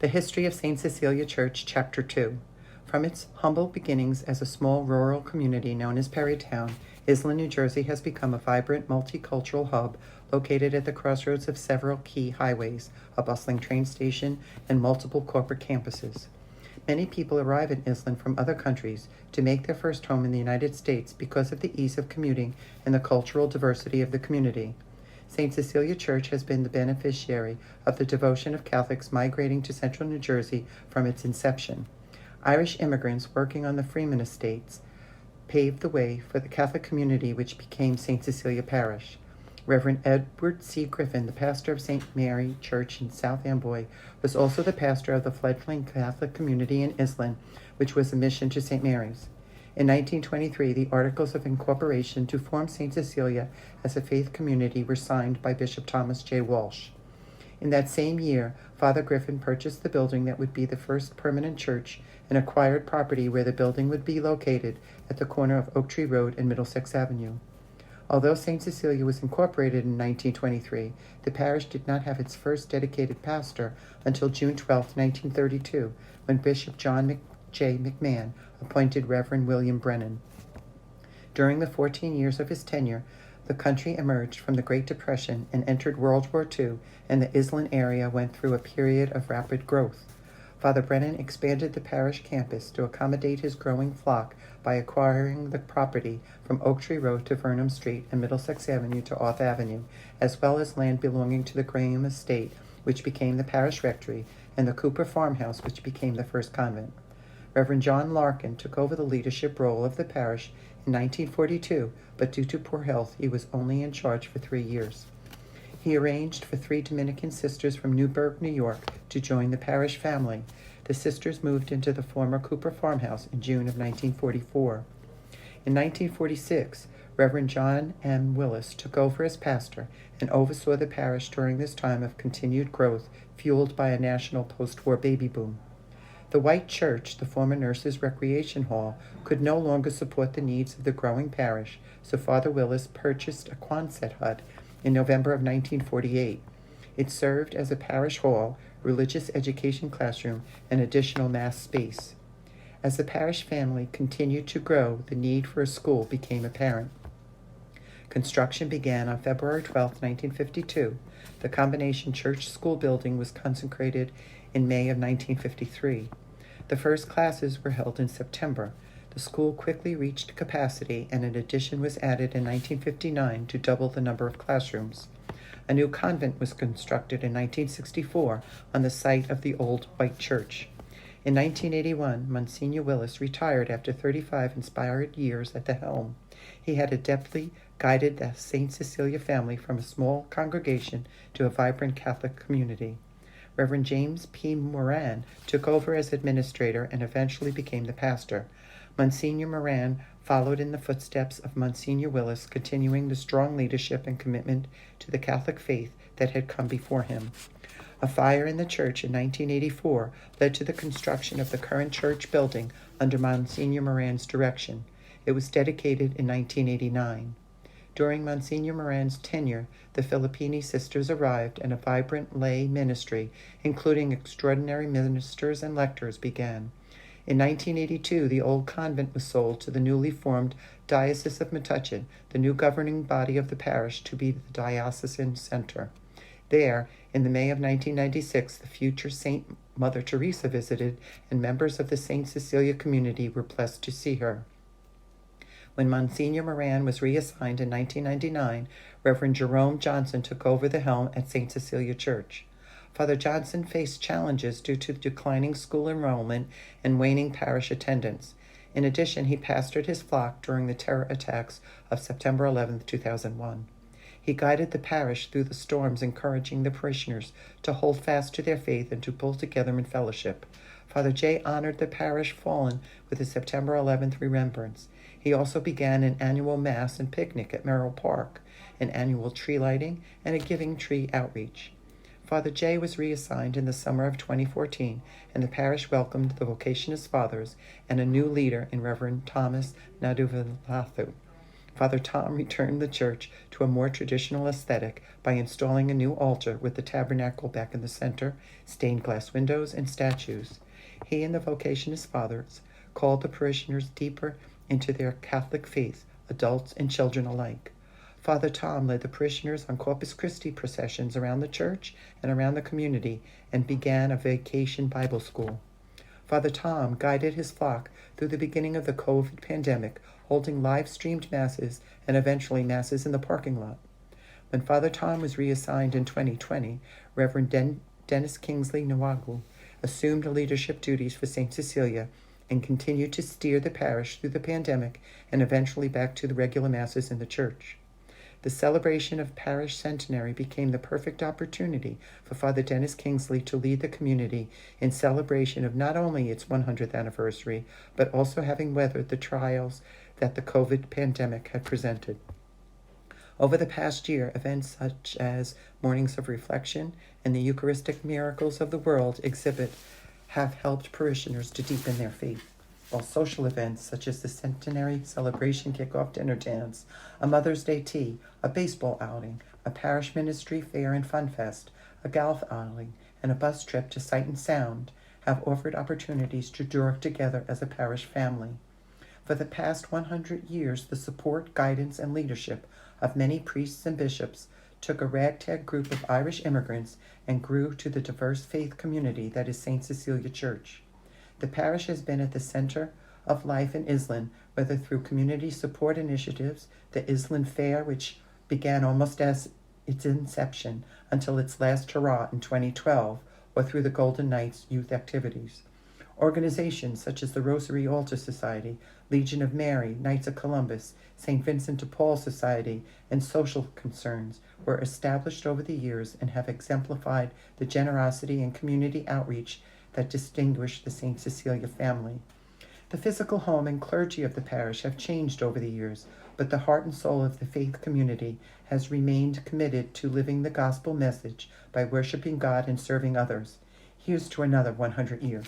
The History of St. Cecelia Church, Chapter 2. From its humble beginnings as a small rural community known as Perrytown, Iselin, New Jersey has become a vibrant multicultural hub located at the crossroads of several key highways, a bustling train station, and multiple corporate campuses. Many people arrive in Iselin from other countries to make their first home in the United States because of the ease of commuting and the cultural diversity of the community. St. Cecelia Church has been the beneficiary of the devotion of Catholics migrating to central New Jersey from its inception. Irish immigrants working on the Freeman estates paved the way for the Catholic community which became St. Cecelia Parish. Reverend Edward C. Griffin, the pastor of St. Mary Church in South Amboy, was also the pastor of the fledgling Catholic community in Iselin, which was a mission to St. Mary's. In 1923, the Articles of Incorporation to form St. Cecelia as a faith community were signed by Bishop Thomas J. Walsh. In that same year, Father Griffin purchased the building that would be the first permanent church and acquired property where the building would be located at the corner of Oak Tree Road and Middlesex Avenue. Although St. Cecelia was incorporated in 1923, the parish did not have its first dedicated pastor until June 12, 1932, when Bishop John J. McMahon appointed Reverend William Brennan. During the 14 years of his tenure, the country emerged from the Great Depression and entered World War II, and the Iselin area went through a period of rapid growth. Father Brennan expanded the parish campus to accommodate his growing flock by acquiring the property from Oak Tree Road to Vernon Street and Middlesex Avenue to Auth Avenue, as well as land belonging to the Graham Estate, which became the parish rectory, and the Cooper Farmhouse, which became the first convent. Reverend John Larkin took over the leadership role of the parish in 1942, but due to poor health, he was only in charge for 3 years. He arranged for 3 Dominican sisters from Newburgh, New York, to join the parish family. The sisters moved into the former Cooper Farmhouse in June of 1944. In 1946, Reverend John M. Willis took over as pastor and oversaw the parish during this time of continued growth, fueled by a national post-war baby boom. The White Church, the former Nurses' Recreation Hall, could no longer support the needs of the growing parish, so Father Willis purchased a Quonset hut in November of 1948. It served as a parish hall, religious education classroom, and additional mass space. As the parish family continued to grow, the need for a school became apparent. Construction began on February 12, 1952. The combination church school building was consecrated in May of 1953. The first classes were held in September. The school quickly reached capacity, and an addition was added in 1959 to double the number of classrooms. A new convent was constructed in 1964 on the site of the old White Church. In 1981, Monsignor Willis retired after 35 inspired years at the helm. He had adeptly guided the St. Cecelia family from a small congregation to a vibrant Catholic community. Reverend James P. Moran took over as administrator and eventually became the pastor. Monsignor Moran followed in the footsteps of Monsignor Willis, continuing the strong leadership and commitment to the Catholic faith that had come before him. A fire in the church in 1984 led to the construction of the current church building under Monsignor Moran's direction. It was dedicated in 1989. During Monsignor Moran's tenure, the Filippini sisters arrived and a vibrant lay ministry, including extraordinary ministers and lectors, began. In 1982, the old convent was sold to the newly formed Diocese of Metuchen, the new governing body of the parish, to be the diocesan center. There, in the May of 1996, the future Saint Mother Teresa visited, and members of the St. Cecelia community were blessed to see her. When Monsignor Moran was reassigned in 1999, Reverend Jerome Johnson took over the helm at St. Cecelia Church. Father Johnson faced challenges due to declining school enrollment and waning parish attendance. In addition, he pastored his flock during the terror attacks of September 11, 2001. He guided the parish through the storms, encouraging the parishioners to hold fast to their faith and to pull together in fellowship. Father J. honored the parish fallen with a September 11th remembrance. He also began an annual Mass and picnic at Merrill Park, an annual tree lighting, and a giving tree outreach. Father J. was reassigned in the summer of 2014, and the parish welcomed the vocationist fathers and a new leader in Reverend Thomas Naduvilathu. Father Tom returned the church to a more traditional aesthetic by installing a new altar with the tabernacle back in the center, stained glass windows, and statues. He and the vocationist fathers called the parishioners deeper into their Catholic faith, adults and children alike. Father Tom led the parishioners on Corpus Christi processions around the church and around the community and began a vacation Bible school. Father Tom guided his flock through the beginning of the COVID pandemic, holding live-streamed masses and eventually masses in the parking lot. When Father Tom was reassigned in 2020, Reverend Dennis Kingsley Nwagu assumed leadership duties for St. Cecelia and continued to steer the parish through the pandemic and eventually back to the regular masses in the church. The celebration of parish centenary became the perfect opportunity for Father Dennis Kingsley to lead the community in celebration of not only its 100th anniversary, but also having weathered the trials that the COVID pandemic had presented. Over the past year, events such as Mornings of Reflection and the Eucharistic Miracles of the World exhibit have helped parishioners to deepen their faith, while social events such as the Centenary Celebration Kickoff Dinner Dance, a Mother's Day Tea, a baseball outing, a parish ministry fair and fun fest, a golf outing, and a bus trip to Sight and Sound have offered opportunities to work together as a parish family. For the past 100 years, the support, guidance, and leadership of many priests and bishops took a ragtag group of Irish immigrants and grew to the diverse faith community that is St. Cecelia Church. The parish has been at the center of life in Iselin, whether through community support initiatives, the Iselin Fair, which began almost as its inception until its last hurrah in 2012, or through the Golden Knights youth activities. Organizations such as the Rosary Altar Society, Legion of Mary, Knights of Columbus, St. Vincent de Paul Society, and social concerns were established over the years and have exemplified the generosity and community outreach that distinguish the St. Cecelia family. The physical home and clergy of the parish have changed over the years, but the heart and soul of the faith community has remained committed to living the gospel message by worshiping God and serving others. Here's to another 100 years.